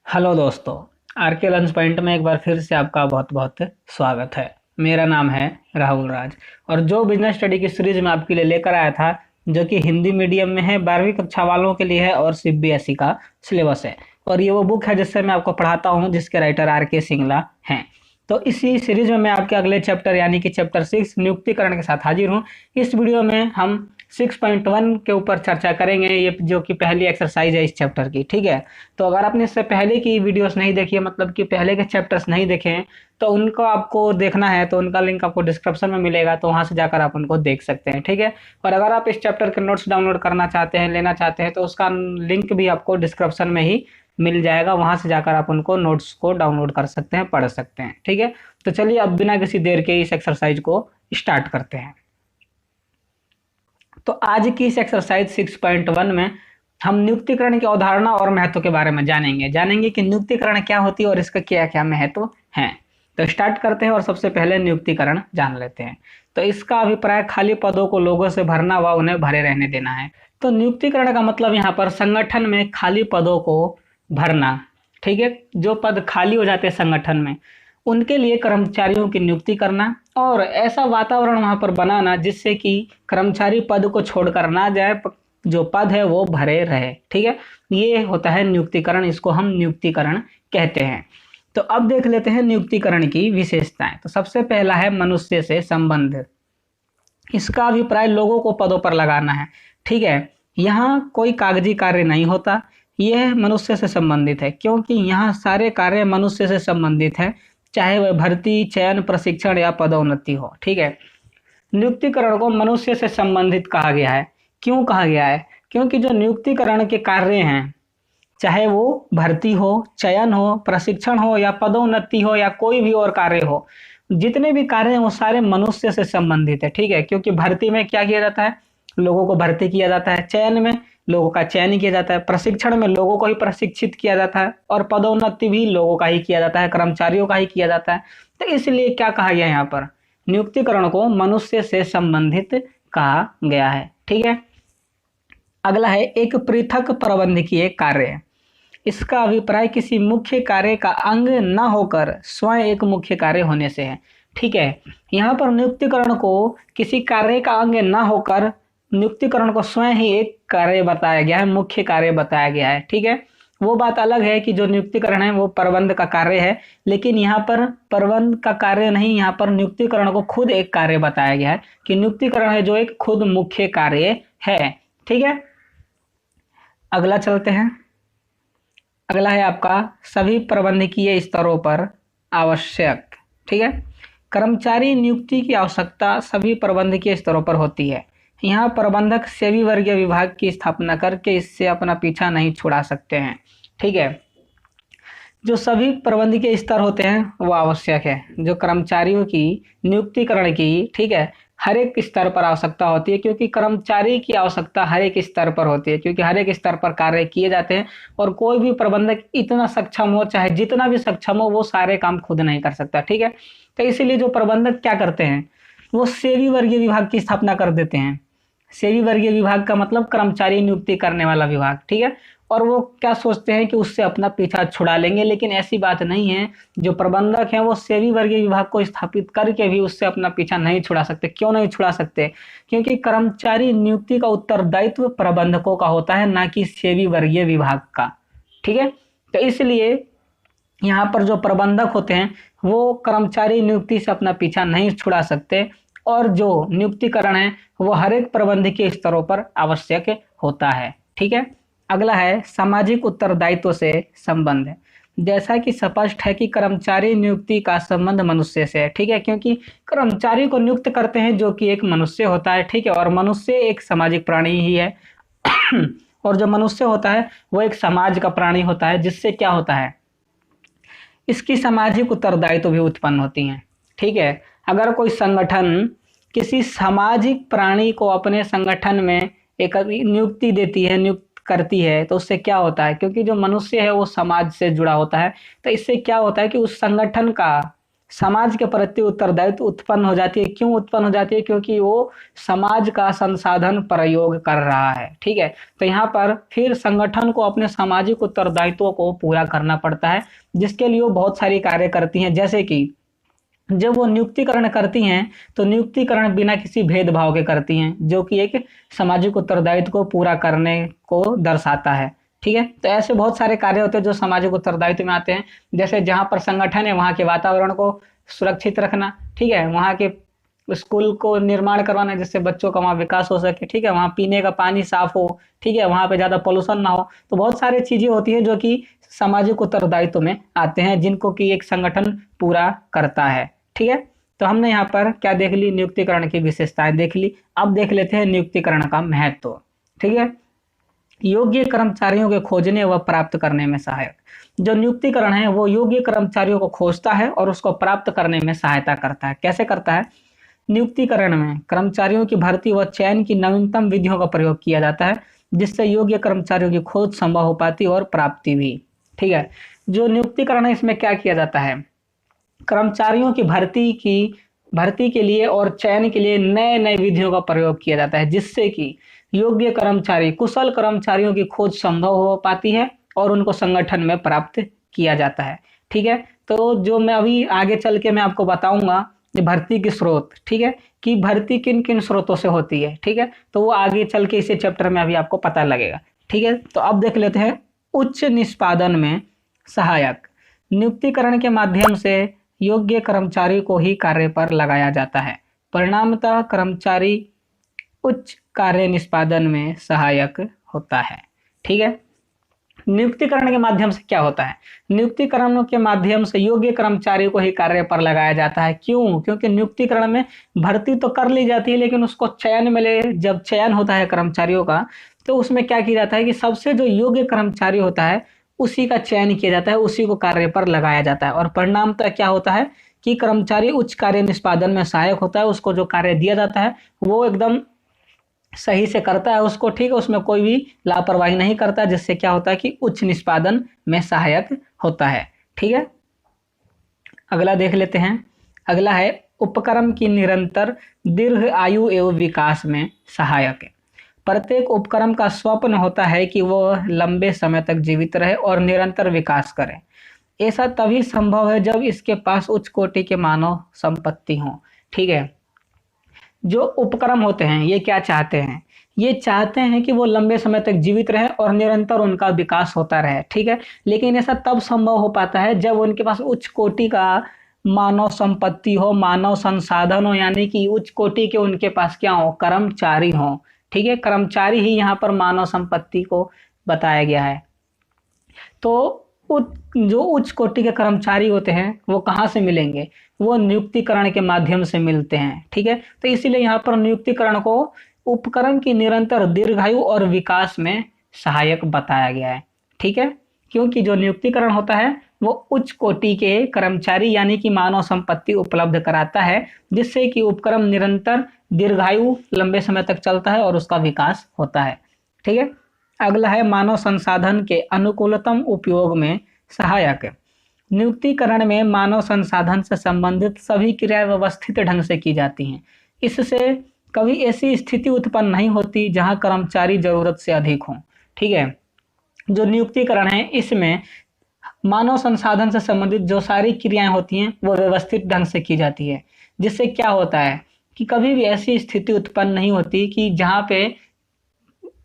Hello दोस्तों। Are के lunch point में एक बार फिर से आपका बहुत बहुत स्वागत है। मेरा नाम है राहुल राज। और जो बिजनेस स्टडी की सीरीज मैं आपके लिए लेकर आया था, जो कि हिंदी मीडियम में है, 12वीं कक्षा वालों के लिए है और सीबीएसई का सिलेबस है। और ये वो बुक है जिससे मैं आपको पढ़ाता हूँ, जिसके राइटर आर के सिंगला हैं। तो इसी सीरीज में मैं आपके अगले चैप्टर यानी कि चैप्टर 6 नियुक्तिकरण के साथ हाजिर हूँ। इस वीडियो में हम 6.1 के ऊपर चर्चा करेंगे, ये जो कि पहली एक्सरसाइज है इस चैप्टर की। ठीक है। तो अगर आपने इससे पहले की वीडियोस नहीं देखी है, मतलब कि पहले के चैप्टर्स नहीं देखे हैं, तो उनको आपको देखना है तो उनका लिंक आपको डिस्क्रिप्शन में मिलेगा, तो वहां से जाकर आप उनको देख सकते हैं। ठीक है। और अगर आप इस चैप्टर के नोट्स डाउनलोड करना चाहते हैं, लेना चाहते हैं, तो उसका लिंक भी आपको डिस्क्रिप्शन में ही मिल जाएगा। वहां से जाकर आप उनको नोट्स को डाउनलोड कर सकते हैं, पढ़ सकते हैं। ठीक है। तो चलिए अब बिना किसी देर के इस एक्सरसाइज को स्टार्ट करते हैं। तो आज की इस एक्सरसाइज 6.1 में हम नियुक्तिकरण की अवधारणा और महत्व के बारे में जानेंगे कि नियुक्तिकरण क्या होती है और इसका क्या क्या महत्व है। तो स्टार्ट करते हैं और सबसे पहले नियुक्तिकरण जान लेते हैं। तो इसका अभिप्राय खाली पदों को लोगों से भरना व उन्हें भरे रहने देना है। तो नियुक्तिकरण का मतलब यहाँ पर संगठन में खाली पदों को भरना। ठीक है। जो पद खाली हो जाते हैं संगठन में, उनके लिए कर्मचारियों की नियुक्ति करना और ऐसा वातावरण वहां पर बनाना जिससे कि कर्मचारी पद को छोड़कर ना जाए, जो पद है वो भरे रहे। ठीक है। ये होता है नियुक्तिकरण, इसको हम नियुक्तिकरण कहते हैं। तो अब देख लेते हैं नियुक्तिकरण की विशेषताएं। तो सबसे पहला है मनुष्य से संबंध। इसका अभिप्राय लोगों को पदों पर लगाना है। ठीक है। यहाँ कोई कागजी कार्य नहीं होता, यह मनुष्य से संबंधित है, क्योंकि यहाँ सारे कार्य मनुष्य से संबंधित है, चाहे वह भर्ती, चयन, प्रशिक्षण या पदोन्नति हो। ठीक है। नियुक्तिकरण को मनुष्य से संबंधित कहा गया है। क्यों कहा गया है? क्योंकि जो नियुक्तिकरण के कार्य हैं, चाहे वो भर्ती हो, चयन हो, प्रशिक्षण हो या पदोन्नति हो या कोई भी और कार्य हो, जितने भी कार्य हैं वो सारे मनुष्य से संबंधित है। ठीक है। क्योंकि भर्ती में क्या किया जाता है? लोगों को भर्ती किया जाता है। चयन में लोगों का चयन किया जाता है। प्रशिक्षण में लोगों को ही प्रशिक्षित किया जाता है। और पदोन्नति भी लोगों का ही किया जाता है, कर्मचारियों का ही किया जाता है। तो इसलिए क्या कहा गया यहाँ पर? नियुक्तिकरण को मनुष्य से संबंधित कहा गया है। ठीक है। अगला है एक पृथक प्रबंधकीय कार्य। इसका अभिप्राय किसी मुख्य कार्य का अंग न होकर स्वयं एक मुख्य कार्य होने से है। ठीक है। यहाँ पर नियुक्तिकरण को किसी कार्य का अंग न होकर नियुक्तिकरण को स्वयं ही एक कार्य बताया गया है, मुख्य कार्य बताया गया है। ठीक है। वो बात अलग है कि जो नियुक्तिकरण है वो प्रबंध का कार्य है, लेकिन यहाँ पर प्रबंध का कार्य नहीं, यहाँ पर नियुक्तिकरण को खुद एक कार्य बताया गया है कि नियुक्तिकरण है जो एक खुद मुख्य कार्य है। ठीक है। अगला चलते हैं। अगला है आपका सभी प्रबंधकीय स्तरों पर आवश्यक। ठीक है। कर्मचारी नियुक्ति की आवश्यकता सभी प्रबंधकीय स्तरों पर होती है। यहाँ प्रबंधक सेवी वर्गीय विभाग की स्थापना करके इससे अपना पीछा नहीं छुड़ा सकते हैं। ठीक है। जो सभी प्रबंधकीय स्तर होते हैं वो आवश्यक है। जो कर्मचारियों की नियुक्तिकरण की, ठीक है, हर एक स्तर पर आवश्यकता होती है, क्योंकि कर्मचारी की आवश्यकता हर एक स्तर पर होती है, क्योंकि हर एक स्तर पर कार्य किए जाते हैं। और कोई भी प्रबंधक इतना सक्षम हो, चाहे जितना भी सक्षम हो, वो सारे काम खुद नहीं कर सकता। ठीक है। तो इसीलिए जो प्रबंधक क्या करते हैं, वो सेवी वर्गीय विभाग की स्थापना कर देते हैं। सेवी वर्गीय विभाग का मतलब कर्मचारी नियुक्ति करने वाला विभाग। ठीक है। और वो क्या सोचते हैं कि उससे अपना पीछा छुड़ा लेंगे, लेकिन ऐसी बात नहीं है। जो प्रबंधक हैं वो सेवी वर्गीय विभाग को स्थापित करके भी उससे अपना पीछा नहीं छुड़ा सकते। क्यों नहीं छुड़ा सकते? क्योंकि कर्मचारी नियुक्ति का उत्तरदायित्व प्रबंधकों का होता है, ना कि सेवी वर्गीय विभाग का। ठीक है। तो इसलिए यहाँ पर जो प्रबंधक होते हैं वो कर्मचारी नियुक्ति से अपना पीछा नहीं छुड़ा सकते। और जो नियुक्तिकरण है वो हर एक प्रबंधकीय स्तरों पर आवश्यक होता है। ठीक है। अगला है सामाजिक उत्तरदायित्व से संबंध। जैसा कि स्पष्ट है कि कर्मचारी नियुक्ति का संबंध मनुष्य से है। ठीक है। क्योंकि कर्मचारी को नियुक्त करते हैं जो कि एक मनुष्य होता है। ठीक है। और मनुष्य एक सामाजिक प्राणी ही है। और जो मनुष्य होता है वो एक समाज का प्राणी होता है, जिससे क्या होता है, इसकी सामाजिक उत्तरदायित्व भी उत्पन्न होती हैं। ठीक है। अगर कोई संगठन किसी सामाजिक प्राणी को अपने संगठन में एक नियुक्ति देती है, नियुक्त करती है, तो उससे क्या होता है, क्योंकि जो मनुष्य है वो समाज से जुड़ा होता है, तो इससे क्या होता है कि उस संगठन का समाज के प्रति उत्तरदायित्व उत्पन्न हो जाती है। क्यों उत्पन्न हो जाती है? क्योंकि वो समाज का संसाधन प्रयोग कर रहा है। ठीक है, तो यहाँ पर फिर संगठन को अपने सामाजिक उत्तरदायित्वों को पूरा करना पड़ता है, जिसके लिए वो बहुत सारी कार्य करती हैं। जैसे कि जब वो नियुक्तिकरण करती हैं तो नियुक्तिकरण बिना किसी भेदभाव के करती हैं, जो कि एक सामाजिक उत्तरदायित्व को पूरा करने को दर्शाता है। ठीक है, तो ऐसे बहुत सारे कार्य होते हैं जो सामाजिक उत्तरदायित्व में आते हैं। जैसे जहाँ पर संगठन है वहाँ के वातावरण को सुरक्षित रखना। ठीक है, वहाँ के स्कूल को निर्माण करवाना जिससे बच्चों का वहाँ विकास हो सके। ठीक है, वहाँ पीने का पानी साफ हो। ठीक है, वहाँ पे ज़्यादा पोल्यूशन ना हो। तो बहुत सारी चीज़ें होती हैं जो कि सामाजिक उत्तरदायित्व में आते हैं, जिनको कि एक संगठन पूरा करता है। ठीक है, तो हमने यहाँ पर क्या देख ली? नियुक्तिकरण की विशेषताएं देख ली। अब देख लेते हैं नियुक्तिकरण का महत्व। ठीक है, योग्य कर्मचारियों के खोजने व प्राप्त करने में सहायक। जो नियुक्तिकरण है वो योग्य कर्मचारियों को खोजता है और उसको प्राप्त करने में सहायता करता है। कैसे करता है? नियुक्तिकरण में कर्मचारियों की भर्ती व चयन की नवीनतम विधियों का प्रयोग किया जाता है, जिससे योग्य कर्मचारियों की खोज संभव हो पाती और प्राप्ति भी। ठीक है, जो नियुक्तिकरण है इसमें क्या किया जाता है? कर्मचारियों की भर्ती के लिए और चयन के लिए नए नए विधियों का प्रयोग किया जाता है, जिससे कि योग्य कर्मचारी कुशल कर्मचारियों की खोज संभव हो पाती है और उनको संगठन में प्राप्त किया जाता है। ठीक है, तो जो मैं अभी आगे चल के मैं आपको बताऊंगा कि भर्ती के स्रोत। ठीक है, कि भर्ती किन किन स्रोतों से होती है। ठीक है, तो वो आगे चल के इसी चैप्टर में अभी आपको पता लगेगा। ठीक है, तो अब देख लेते हैं उच्च निष्पादन में सहायक। नियुक्तिकरण के माध्यम से योग्य कर्मचारी को ही कार्य पर लगाया जाता है। परिणामतः कर्मचारी उच्च कार्य निष्पादन में सहायक होता है। ठीक है, नियुक्तिकरण के माध्यम से क्या होता है? नियुक्तिकरण के माध्यम से योग्य कर्मचारी को ही कार्य पर लगाया जाता है। क्यों? क्योंकि नियुक्तिकरण में भर्ती तो कर ली जाती है, लेकिन उसको चयन में जब चयन होता है कर्मचारियों का, तो उसमें क्या किया जाता है कि सबसे जो योग्य कर्मचारी होता है उसी का चयन किया जाता है, उसी को कार्य पर लगाया जाता है। और परिणामतः क्या होता है कि कर्मचारी उच्च कार्य निष्पादन में सहायक होता है। उसको जो कार्य दिया जाता है वो एकदम सही से करता है उसको। ठीक है, उसमें कोई भी लापरवाही नहीं करता, जिससे क्या होता है कि उच्च निष्पादन में सहायक होता है। ठीक है, अगला देख लेते हैं। अगला है उपक्रम की निरंतर दीर्घ आयु एवं विकास में सहायक है। प्रत्येक उपक्रम का स्वप्न होता है कि वह लंबे समय तक जीवित रहे और निरंतर विकास करे। ऐसा तभी संभव है जब इसके पास उच्च कोटि के मानव संपत्ति हो। ठीक है, जो उपक्रम होते हैं ये क्या चाहते हैं? ये चाहते हैं कि वो लंबे समय तक जीवित रहे और निरंतर उनका विकास होता रहे। ठीक है, लेकिन ऐसा तब संभव हो पाता है जब उनके पास उच्च कोटि का मानव संपत्ति हो, मानव संसाधन हो, यानी कि उच्च कोटि के उनके पास क्या हो? कर्मचारी हो। ठीक है, कर्मचारी ही यहाँ पर मानव संपत्ति को बताया गया है। तो जो उच्च कोटि के कर्मचारी होते हैं वो कहाँ से मिलेंगे? वो नियुक्तिकरण के माध्यम से मिलते हैं। ठीक है, तो इसीलिए यहाँ पर नियुक्तिकरण को उपक्रम की निरंतर दीर्घायु और विकास में सहायक बताया गया है। ठीक है, क्योंकि जो नियुक्तिकरण होता है वो उच्च कोटि के कर्मचारी यानी कि मानव संपत्ति उपलब्ध कराता है, जिससे कि उपक्रम निरंतर दीर्घायु लंबे समय तक चलता है और उसका विकास होता है। ठीक है, अगला है मानव संसाधन के अनुकूलतम उपयोग में सहायक। नियुक्तिकरण में मानव संसाधन से संबंधित सभी क्रियाएं व्यवस्थित ढंग से की जाती हैं। इससे कभी ऐसी स्थिति उत्पन्न नहीं होती जहां कर्मचारी जरूरत से अधिक हों। ठीक है, जो नियुक्तिकरण है इसमें मानव संसाधन से संबंधित जो सारी क्रियाएं होती हैं वो व्यवस्थित ढंग से की जाती है, जिससे क्या होता है कि कभी भी ऐसी स्थिति उत्पन्न नहीं होती कि जहां पे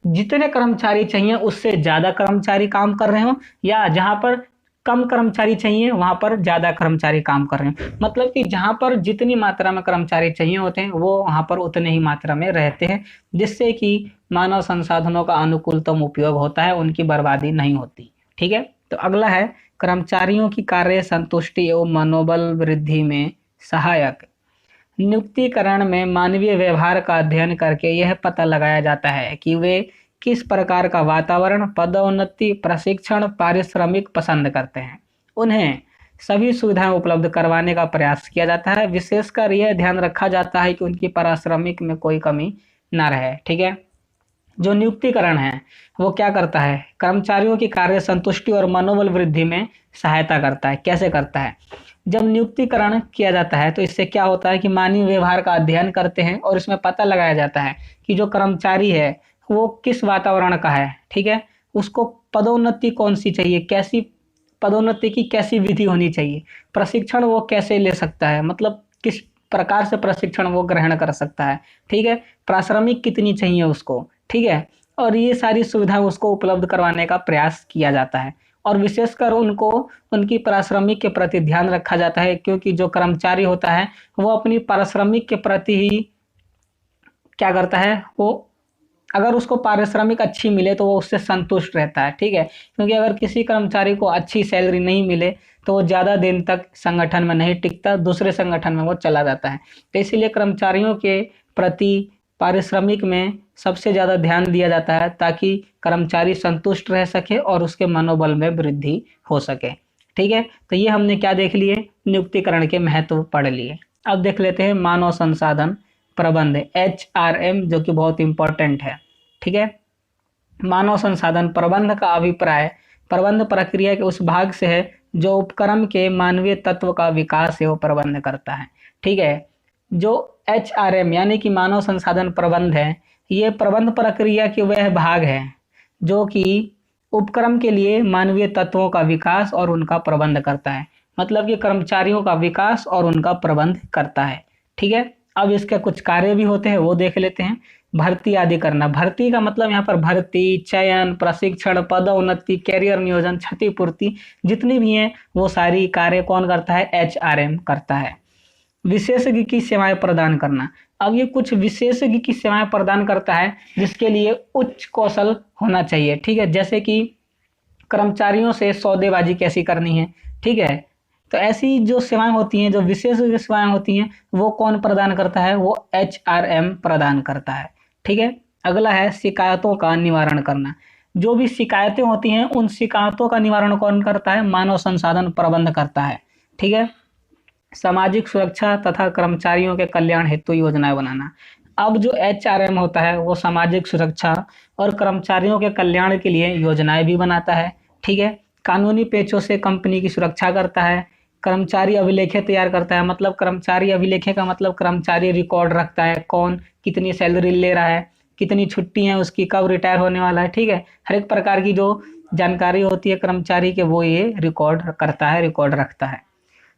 जितने कर्मचारी चाहिए उससे ज्यादा कर्मचारी काम कर रहे हो, या जहां पर कम कर्मचारी चाहिए वहां पर ज्यादा कर्मचारी काम कर रहे हैं। मतलब कि जहां पर जितनी मात्रा में कर्मचारी चाहिए होते हैं वो वहां पर उतने ही मात्रा में रहते हैं, जिससे कि मानव संसाधनों का अनुकूलतम उपयोग होता है, उनकी बर्बादी नहीं होती। ठीक है, तो अगला है कर्मचारियों की कार्य संतुष्टि एवं मनोबल वृद्धि में सहायक। नियुक्तिकरण में मानवीय व्यवहार का अध्ययन करके यह पता लगाया जाता है कि वे किस प्रकार का वातावरण, पदोन्नति, प्रशिक्षण, पारिश्रमिक पसंद करते हैं। उन्हें सभी सुविधाएं उपलब्ध करवाने का प्रयास किया जाता है। विशेषकर यह ध्यान रखा जाता है कि उनकी पारिश्रमिक में कोई कमी ना रहे। ठीक है, जो नियुक्तिकरण है वो क्या करता है, कर्मचारियों की कार्य संतुष्टि और मनोबल वृद्धि में सहायता करता है। कैसे करता है? जब नियुक्तिकरण किया जाता है तो इससे क्या होता है कि मानवीय व्यवहार का अध्ययन करते हैं और इसमें पता लगाया जाता है कि जो कर्मचारी है वो किस वातावरण का है, ठीक है, उसको पदोन्नति कौन सी चाहिए, कैसी पदोन्नति की कैसी विधि होनी चाहिए, प्रशिक्षण वो कैसे ले सकता है, मतलब किस प्रकार से प्रशिक्षण वो ग्रहण कर सकता है, ठीक है, पारिश्रमिक कितनी चाहिए उसको, ठीक है, और ये सारी सुविधा उसको उपलब्ध करवाने का प्रयास किया जाता है। और विशेषकर उनको उनकी पारिश्रमिक के प्रति ध्यान रखा जाता है, क्योंकि जो कर्मचारी होता है वो अपनी पारिश्रमिक के प्रति ही क्या करता है, वो अगर उसको पारिश्रमिक अच्छी मिले तो वो उससे संतुष्ट रहता है, ठीक है, क्योंकि अगर किसी कर्मचारी को अच्छी सैलरी नहीं मिले तो वो ज़्यादा दिन तक संगठन में नहीं टिकता, दूसरे संगठन में वो चला जाता है। तो इसीलिए कर्मचारियों के प्रति पारिश्रमिक में सबसे ज़्यादा ध्यान दिया जाता है ताकि कर्मचारी संतुष्ट रह सके और उसके मनोबल में वृद्धि हो सके, ठीक है। तो ये हमने क्या देख लिए, नियुक्तिकरण के महत्व पढ़ लिए। अब देख लेते हैं मानव संसाधन प्रबंध, HRM, जो कि बहुत इंपॉर्टेंट है, ठीक है। मानव संसाधन प्रबंध का अभिप्राय प्रबंध प्रक्रिया के उस भाग से है जो उपक्रम के मानवीय तत्व का विकास एवं प्रबंध करता है, ठीक है। जो HRM यानी कि मानव संसाधन प्रबंध है, ये प्रबंध प्रक्रिया के वह भाग है जो कि उपक्रम के लिए मानवीय तत्वों का विकास और उनका प्रबंध करता है, मतलब कि कर्मचारियों का विकास और उनका प्रबंध करता है, ठीक है। अब इसके कुछ कार्य भी होते हैं वो देख लेते हैं। भर्ती आदि करना, भर्ती का मतलब यहाँ पर भर्ती, चयन, प्रशिक्षण, पदोन्नति, कैरियर नियोजन, क्षतिपूर्ति जितनी भी हैं वो सारी कार्य कौन करता है, HRM करता है। विशेषज्ञ की सेवाएं प्रदान करना, अब ये कुछ विशेषज्ञ की सेवाएं प्रदान करता है जिसके लिए उच्च कौशल होना चाहिए, ठीक है, जैसे कि कर्मचारियों से सौदेबाजी कैसी करनी है, ठीक है। तो ऐसी जो सेवाएं होती हैं, जो विशेष सेवाएं होती हैं, वो कौन प्रदान करता है, वो HRM प्रदान करता है, ठीक है। अगला है शिकायतों का निवारण करना, जो भी शिकायतें होती हैं उन शिकायतों का निवारण कौन करता है, मानव संसाधन प्रबंध करता है, ठीक है। सामाजिक सुरक्षा तथा कर्मचारियों के कल्याण हेतु योजनाएं बनाना, अब जो HRM होता है वो सामाजिक सुरक्षा और कर्मचारियों के कल्याण के लिए योजनाएं भी बनाता है, ठीक है। कानूनी पेचों से कंपनी की सुरक्षा करता है। कर्मचारी अभिलेखे तैयार करता है, मतलब कर्मचारी अभिलेखे का मतलब कर्मचारी रिकॉर्ड रखता है, कौन कितनी सैलरी ले रहा है, कितनी छुट्टी है उसकी, कब रिटायर होने वाला है, ठीक है। हर एक प्रकार की जो जानकारी होती है कर्मचारी के वो ये रिकॉर्ड करता है, रिकॉर्ड रखता है।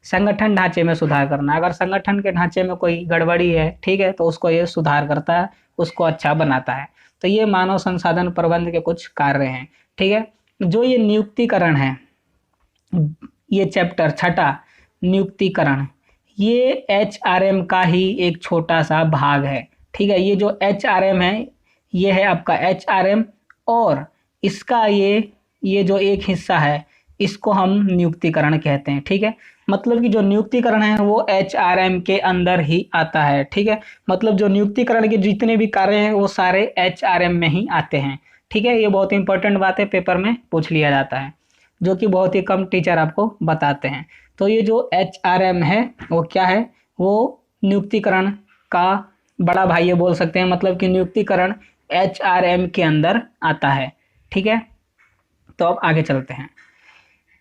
संगठन ढांचे में सुधार करना, अगर संगठन के ढांचे में कोई गड़बड़ी है, ठीक है, तो उसको ये सुधार करता है, उसको अच्छा बनाता है। तो ये मानव संसाधन प्रबंध के कुछ कार्य हैं, ठीक है। जो ये नियुक्तिकरण है, ये चैप्टर छठा नियुक्तिकरण, ये HRM का ही एक छोटा सा भाग है, ठीक है। ये जो HRM है ये है आपका HRM, और इसका ये जो एक हिस्सा है इसको हम नियुक्तिकरण कहते हैं, ठीक है। मतलब कि जो नियुक्तिकरण है वो HRM के अंदर ही आता है, ठीक है। मतलब जो नियुक्तिकरण के जितने भी कार्य हैं वो सारे HRM में ही आते हैं, ठीक है। ये बहुत इंपॉर्टेंट बात है, पेपर में पूछ लिया जाता है, जो कि बहुत ही कम टीचर आपको बताते हैं। तो ये जो HRM है वो क्या है, वो नियुक्तिकरण का बड़ा भाई ये बोल सकते हैं, मतलब कि नियुक्तिकरण HRM के अंदर आता है, ठीक है। तो अब आगे चलते हैं।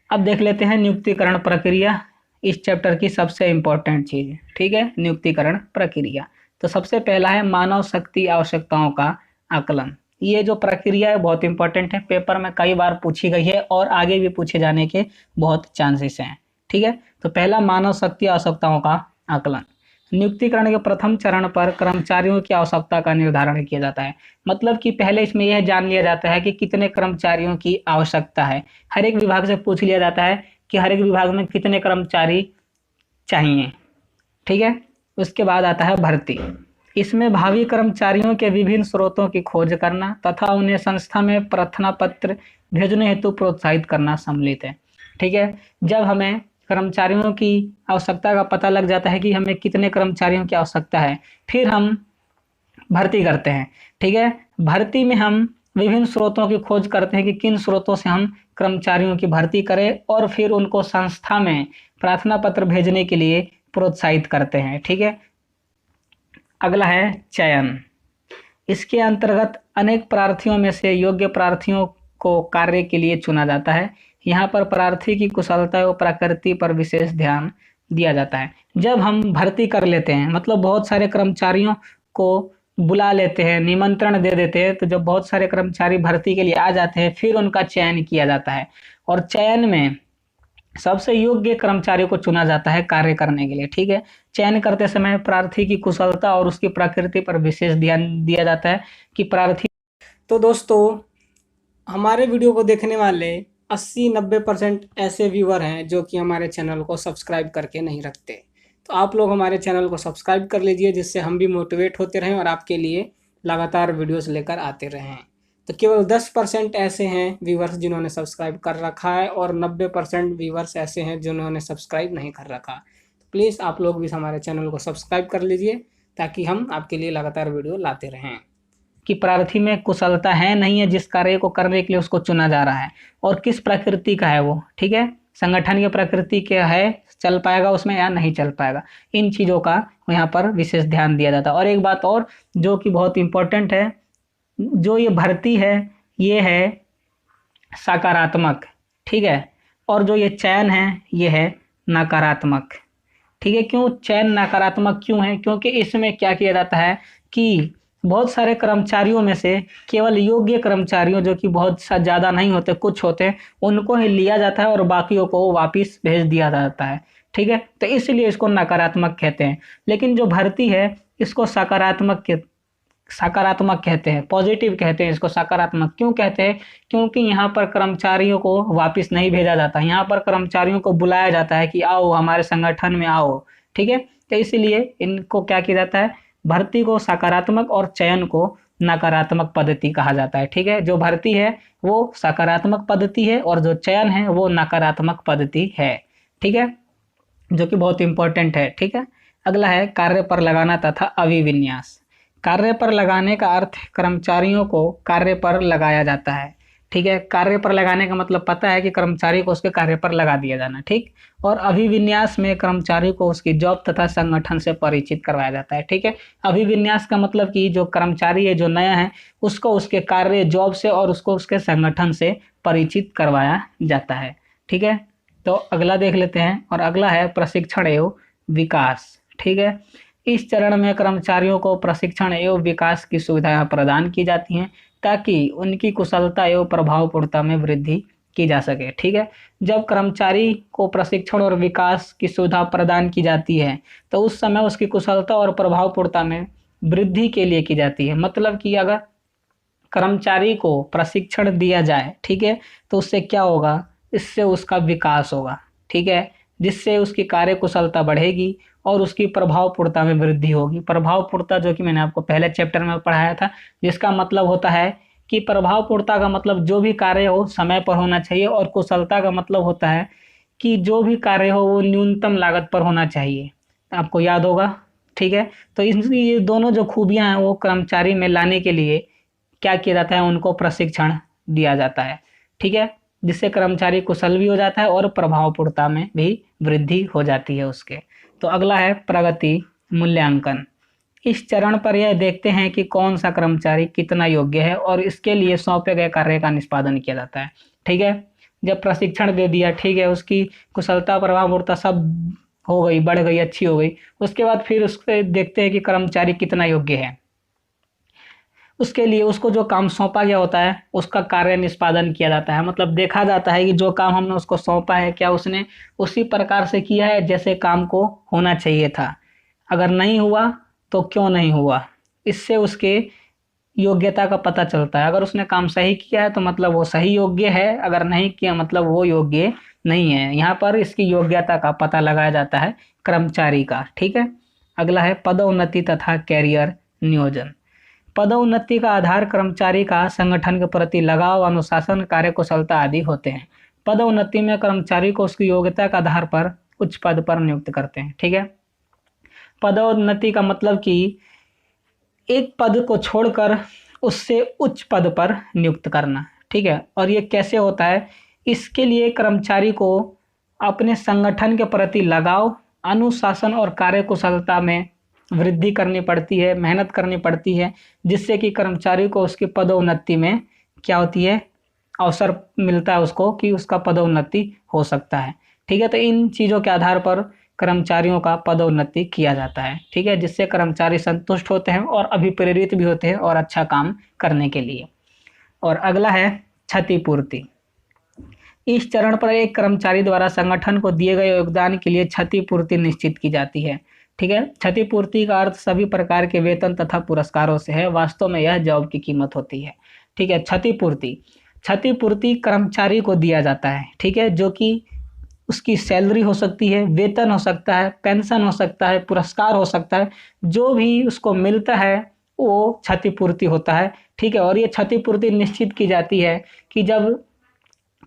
अब देख लेते हैं नियुक्तिकरण प्रक्रिया, इस चैप्टर की सबसे इंपॉर्टेंट चीज, ठीक है, नियुक्तिकरण प्रक्रिया। तो सबसे पहला है मानव शक्ति आवश्यकताओं का आकलन। ये जो प्रक्रिया है बहुत इंपॉर्टेंट है, पेपर में कई बार पूछी गई है और आगे भी पूछे जाने के बहुत चांसेस हैं, ठीक है। तो पहला मानव शक्ति आवश्यकताओं का आकलन। नियुक्तिकरण के प्रथम चरण पर कर्मचारियों की आवश्यकता का निर्धारण किया जाता है, मतलब कि पहले इसमें यह जान लिया जाता है कि कितने कर्मचारियों की आवश्यकता है। हर एक विभाग से पूछ लिया जाता है कि हर एक विभाग में कितने कर्मचारी चाहिए, ठीक है। उसके बाद आता है भर्ती। इसमें भावी कर्मचारियों के विभिन्न स्रोतों की खोज करना तथा उन्हें संस्था में प्रार्थना पत्र भेजने हेतु प्रोत्साहित करना सम्मिलित है, ठीक है। जब हमें कर्मचारियों की आवश्यकता का पता लग जाता है कि हमें कितने कर्मचारियों की आवश्यकता है, फिर हम भर्ती करते हैं, ठीक है। भर्ती में हम विभिन्न स्रोतों की खोज करते हैं कि किन स्रोतों से हम कर्मचारियों की भर्ती करें और फिर उनको संस्था में प्रार्थना पत्र भेजने के लिए प्रोत्साहित करते हैं, ठीक है। अगला है चयन। इसके अंतर्गत अनेक प्रार्थियों में से योग्य प्रार्थियों को कार्य के लिए चुना जाता है। यहाँ पर प्रार्थी की कुशलता व प्रकृति पर विशेष ध्यान दिया जाता है। जब हम भर्ती कर लेते हैं, मतलब बहुत सारे कर्मचारियों को बुला लेते हैं, निमंत्रण दे देते हैं, तो जब बहुत सारे कर्मचारी भर्ती के लिए आ जाते हैं, फिर उनका चयन किया जाता है और चयन में सबसे योग्य कर्मचारी को चुना जाता है कार्य करने के लिए। ठीक है, चयन करते समय प्रार्थी की कुशलता और उसकी प्रकृति पर विशेष ध्यान दिया जाता है कि प्रार्थी। तो दोस्तों, हमारे वीडियो को देखने वाले 80-90% ऐसे व्यूअर हैं जो कि हमारे चैनल को सब्सक्राइब करके नहीं रखते। तो आप लोग हमारे चैनल को सब्सक्राइब कर लीजिए, जिससे हम भी मोटिवेट होते रहें और आपके लिए लगातार वीडियोस लेकर आते रहें। तो केवल 10% ऐसे हैं व्यूवर्स जिन्होंने सब्सक्राइब कर रखा है और 90% व्यूवर्स ऐसे हैं जिन्होंने सब्सक्राइब नहीं कर रखा। तो प्लीज़ आप लोग भी हमारे चैनल को सब्सक्राइब कर लीजिए ताकि हम आपके लिए लगातार वीडियो लाते रहें। कि प्रार्थी में कुशलता है नहीं है जिस कार्य को करने के लिए उसको चुना जा रहा है, और किस प्रकृति का है वो। ठीक है, संगठन की प्रकृति क्या है, चल पाएगा उसमें या नहीं चल पाएगा, इन चीज़ों का यहाँ पर विशेष ध्यान दिया जाता है। और एक बात और जो कि बहुत इम्पोर्टेंट है, जो ये भर्ती है ये है सकारात्मक। ठीक है, और जो ये चयन है ये है नकारात्मक। ठीक है, क्यों चयन नकारात्मक क्यों है? क्योंकि इसमें क्या किया जाता है कि बहुत सारे कर्मचारियों में से केवल योग्य कर्मचारियों, जो कि बहुत ज़्यादा नहीं होते, कुछ होते हैं, उनको ही लिया जाता है और बाकियों को वापस भेज दिया जाता है। ठीक है, तो इसलिए इसको नकारात्मक कहते हैं। लेकिन जो भर्ती है इसको सकारात्मक कहते हैं, पॉजिटिव कहते हैं इसको। सकारात्मक क्यों कहते हैं? क्योंकि यहाँ पर कर्मचारियों को वापस नहीं भेजा जाता, यहाँ पर कर्मचारियों को बुलाया जाता है कि आओ हमारे संगठन में आओ। ठीक है, तो इसलिए इनको क्या किया जाता है, भर्ती को सकारात्मक और चयन को नकारात्मक पद्धति कहा जाता है। ठीक है, जो भर्ती है वो सकारात्मक पद्धति है और जो चयन है वो नकारात्मक पद्धति है। ठीक है, जो कि बहुत इंपॉर्टेंट है। ठीक है, अगला है कार्य पर लगाना तथा अभिविन्यास। कार्य पर लगाने का अर्थ कर्मचारियों को कार्य पर लगाया जाता है। ठीक है, कार्य पर लगाने का मतलब पता है कि कर्मचारी को उसके कार्य पर लगा दिया जाना। ठीक, और अभिविन्यास में कर्मचारी को उसकी जॉब तथा संगठन से परिचित करवाया जाता है। ठीक है, अभिविन्यास का मतलब कि जो कर्मचारी है जो नया है उसको उसके कार्य, जॉब से और उसको उसके संगठन से परिचित करवाया जाता है। ठीक है, तो अगला देख लेते हैं, और अगला है प्रशिक्षण एवं विकास। ठीक है, इस चरण में कर्मचारियों को प्रशिक्षण एवं विकास की सुविधाएं प्रदान की जाती हैं ताकि उनकी कुशलता एवं प्रभावपूर्णता में वृद्धि की जा सके। ठीक है, जब कर्मचारी को प्रशिक्षण और विकास की सुविधा प्रदान की जाती है तो उस समय उसकी कुशलता और प्रभावपूर्णता में वृद्धि के लिए की जाती है। मतलब कि अगर कर्मचारी को प्रशिक्षण दिया जाए, ठीक है, तो उससे क्या होगा, इससे उसका विकास होगा। ठीक है, जिससे उसकी कार्य कुशलता बढ़ेगी और उसकी प्रभावपूर्णता में वृद्धि होगी। प्रभावपूर्णता जो कि मैंने आपको पहले चैप्टर में पढ़ाया था, जिसका मतलब होता है कि प्रभावपूर्णता का मतलब जो भी कार्य हो समय पर होना चाहिए, और कुशलता का मतलब होता है कि जो भी कार्य हो वो न्यूनतम लागत पर होना चाहिए। आपको याद होगा। ठीक है, तो ये दोनों जो खूबियां हैं वो कर्मचारी में लाने के लिए क्या किया जाता है, उनको प्रशिक्षण दिया जाता है। ठीक है, जिससे कर्मचारी कुशल भी हो जाता है और प्रभावपूर्णता में भी वृद्धि हो जाती है उसके। तो अगला है प्रगति मूल्यांकन। इस चरण पर यह देखते हैं कि कौन सा कर्मचारी कितना योग्य है और इसके लिए सौंपे गए कार्य का निष्पादन किया जाता है। ठीक है, जब प्रशिक्षण दे दिया, ठीक है, उसकी कुशलता प्रभावपूर्णता सब हो गई, बढ़ गई, अच्छी हो गई, उसके बाद फिर उसके देखते हैं कि कर्मचारी कितना योग्य है। उसके लिए उसको जो काम सौंपा गया होता है उसका कार्य निष्पादन किया जाता है। मतलब देखा जाता है कि जो काम हमने उसको सौंपा है क्या उसने उसी प्रकार से किया है जैसे काम को होना चाहिए था। अगर नहीं हुआ तो क्यों नहीं हुआ, इससे उसके योग्यता का पता चलता है। अगर उसने काम सही किया है तो मतलब वो सही योग्य है, अगर नहीं किया मतलब वो योग्य नहीं है। यहाँ पर इसकी योग्यता का पता लगाया जाता है कर्मचारी का। ठीक है, अगला है पदोन्नति तथा कैरियर नियोजन। पदोन्नति का आधार कर्मचारी का संगठन के प्रति लगाव, अनुशासन, कार्यकुशलता आदि होते हैं। पदोन्नति में कर्मचारी को उसकी योग्यता के आधार पर उच्च पद पर नियुक्त करते हैं। ठीक है, पदोन्नति का मतलब कि एक पद को छोड़कर उससे उच्च पद पर नियुक्त करना। ठीक है, और ये कैसे होता है, इसके लिए कर्मचारी को अपने संगठन के प्रति लगाव, अनुशासन और कार्यकुशलता में वृद्धि करनी पड़ती है, मेहनत करनी पड़ती है, जिससे कि कर्मचारी को उसकी पदोन्नति में क्या होती है, अवसर मिलता है उसको कि उसका पदोन्नति हो सकता है। ठीक है, तो इन चीज़ों के आधार पर कर्मचारियों का पदोन्नति किया जाता है। ठीक है, जिससे कर्मचारी संतुष्ट होते हैं और अभिप्रेरित भी होते हैं और अच्छा काम करने के लिए। और अगला है क्षतिपूर्ति। इस चरण पर एक कर्मचारी द्वारा संगठन को दिए गए योगदान के लिए क्षतिपूर्ति निश्चित की जाती है। ठीक है, क्षतिपूर्ति का अर्थ सभी प्रकार के वेतन तथा पुरस्कारों से है। वास्तव में यह जॉब की कीमत होती है। ठीक है, क्षतिपूर्ति कर्मचारी को दिया जाता है। ठीक है, जो कि उसकी सैलरी हो सकती है, वेतन हो सकता है, पेंशन हो सकता है, पुरस्कार हो सकता है, जो भी उसको मिलता है वो क्षतिपूर्ति होता है। ठीक है, और ये क्षतिपूर्ति निश्चित की जाती है कि जब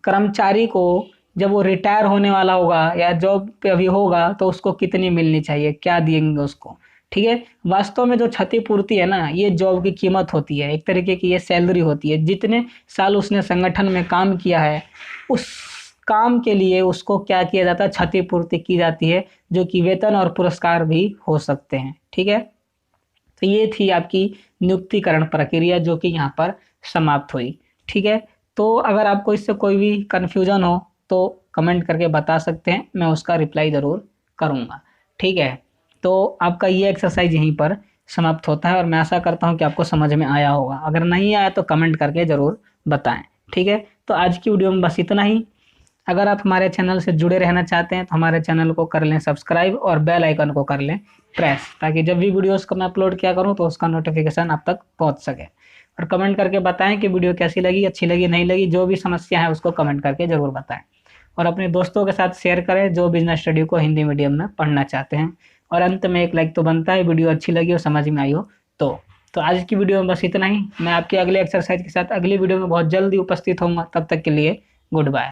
कर्मचारी को, जब वो रिटायर होने वाला होगा या जॉब पे अभी होगा, तो उसको कितनी मिलनी चाहिए, क्या देंगे उसको। ठीक है, वास्तव में जो क्षतिपूर्ति है ना, ये जॉब की कीमत होती है, एक तरीके की ये सैलरी होती है। जितने साल उसने संगठन में काम किया है, उस काम के लिए उसको क्या किया जाता है, क्षतिपूर्ति की जाती है, जो कि वेतन और पुरस्कार भी हो सकते हैं। ठीक है, तो ये थी आपकी नियुक्तिकरण प्रक्रिया, जो कि यहाँ पर समाप्त हुई। ठीक है, तो अगर आपको इससे कोई भी कन्फ्यूजन हो तो कमेंट करके बता सकते हैं, मैं उसका रिप्लाई ज़रूर करूँगा। ठीक है, तो आपका ये एक्सरसाइज यहीं पर समाप्त होता है और मैं आशा करता हूँ कि आपको समझ में आया होगा। अगर नहीं आया तो कमेंट करके ज़रूर बताएं। ठीक है, तो आज की वीडियो में बस इतना ही। अगर आप हमारे चैनल से जुड़े रहना चाहते हैं तो हमारे चैनल को कर लें सब्सक्राइब और बेल आइकन को कर लें प्रेस, ताकि जब भी वीडियोस को मैं अपलोड किया करूं तो उसका नोटिफिकेशन आप तक पहुंच सके। और कमेंट करके बताएं कि वीडियो कैसी लगी, अच्छी लगी, नहीं लगी, जो भी समस्या है उसको कमेंट करके ज़रूर बताएं। और अपने दोस्तों के साथ शेयर करें जो बिजनेस स्टडी को हिंदी मीडियम में पढ़ना चाहते हैं। और अंत में एक लाइक तो बनता है, वीडियो अच्छी लगी और समझ में आई हो तो आज की वीडियो में बस इतना ही। मैं आपके अगले एक्सरसाइज के साथ अगली वीडियो में बहुत जल्दी उपस्थित होऊंगा। तब तक के लिए गुड बाय।